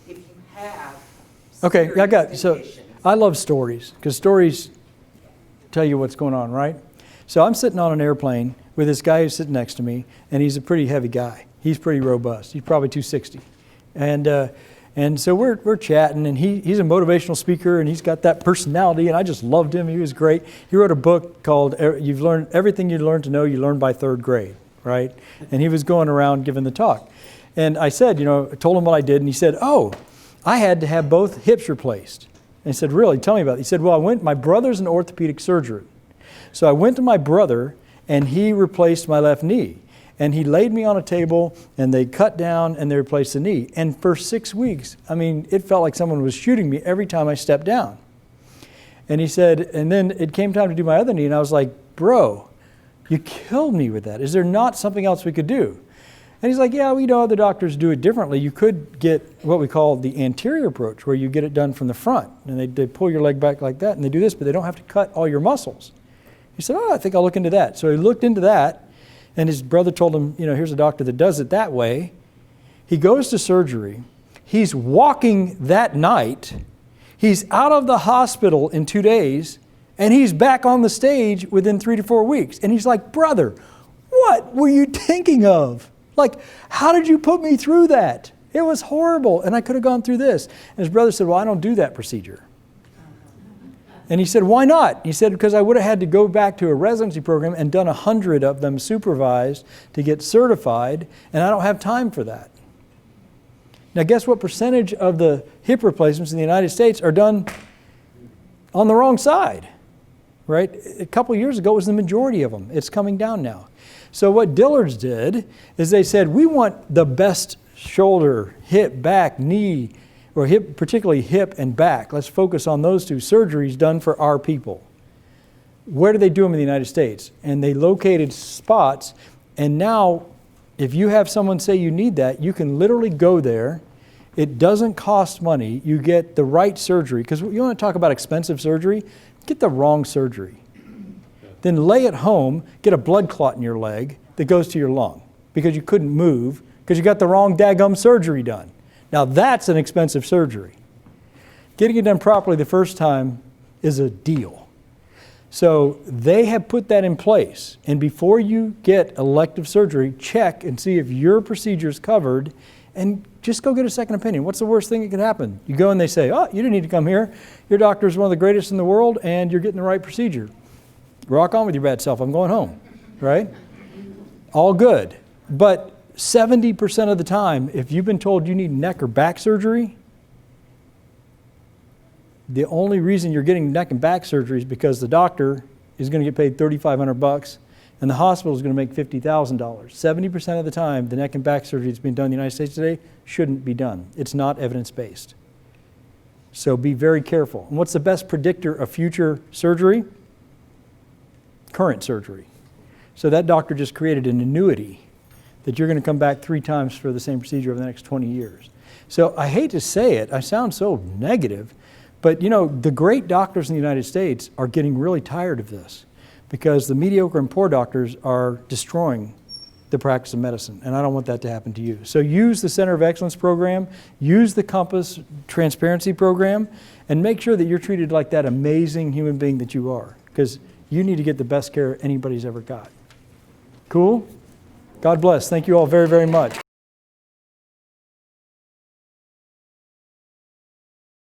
you have Okay, I got so conditions. I love stories because stories tell you what's going on, right? So I'm sitting on an airplane with this guy who's sitting next to me, and he's a pretty heavy guy. He's pretty robust. He's probably 260, and so we're chatting, and he's a motivational speaker, and he's got that personality, and I just loved him. He was great. He wrote a book called "You've Learned Everything You Learned to Know. You Learned by 3rd grade," right? And he was going around giving the talk, and I said, I told him what I did, and he said, "Oh, I had to have both hips replaced." And I said, "Really? Tell me about it." He said, "Well, my brother's an orthopedic surgeon. So I went to my brother and he replaced my left knee. And he laid me on a table and they cut down and they replaced the knee. And for 6 weeks, it felt like someone was shooting me every time I stepped down." And he said, and then it came time to do my other knee and I was like, "Bro, you killed me with that. Is there not something else we could do?" And he's like, "Yeah, we know other doctors do it differently. You could get what we call the anterior approach, where you get it done from the front. And they pull your leg back like that, and they do this, but they don't have to cut all your muscles." He said, "Oh, I think I'll look into that." So he looked into that, and his brother told him, here's a doctor that does it that way. He goes to surgery. He's walking that night. He's out of the hospital in 2 days, and he's back on the stage within 3 to 4 weeks. And he's like, "Brother, what were you thinking of? Like, how did you put me through that? It was horrible, and I could have gone through this." And his brother said, "Well, I don't do that procedure." And he said, "Why not?" He said, "Because I would have had to go back to a residency program and done 100 of them supervised to get certified, and I don't have time for that." Now, guess what percentage of the hip replacements in the United States are done on the wrong side, right? A couple of years ago, it was the majority of them. It's coming down now. So what Dillard's did is they said, we want the best shoulder, hip, back, knee, or hip, particularly hip and back. Let's focus on those 2 surgeries done for our people. Where do they do them in the United States? And they located spots, and now if you have someone say you need that, you can literally go there. It doesn't cost money. You get the right surgery, because you want to talk about expensive surgery, get the wrong surgery. Then lay at home, get a blood clot in your leg that goes to your lung because you couldn't move because you got the wrong daggum surgery done. Now that's an expensive surgery. Getting it done properly the first time is a deal. So they have put that in place. And before you get elective surgery, check and see if your procedure is covered, and just go get a second opinion. What's the worst thing that could happen? You go and they say, "Oh, you didn't need to come here. Your doctor is one of the greatest in the world and you're getting the right procedure. Rock on with your bad self. I'm going home," right? All good. But 70% of the time, if you've been told you need neck or back surgery, The only reason you're getting neck and back surgery is because the doctor is going to get paid $3,500 and the hospital is going to make $50,000. 70% of the time, the neck and back surgery that's being done in the United States today shouldn't be done. It's not evidence-based. So be very careful. And what's the best predictor of future surgery? Current surgery. So that doctor just created an annuity that you're going to come back 3 times for the same procedure over the next 20 years. So I hate to say it, I sound so negative, but you know, the great doctors in the United States are getting really tired of this because the mediocre and poor doctors are destroying the practice of medicine, and I don't want that to happen to you. So use the Center of Excellence program, use the Compass Transparency program, and make sure that you're treated like that amazing human being that you are, because you need to get the best care anybody's ever got. Cool? God bless. Thank you all very, very much.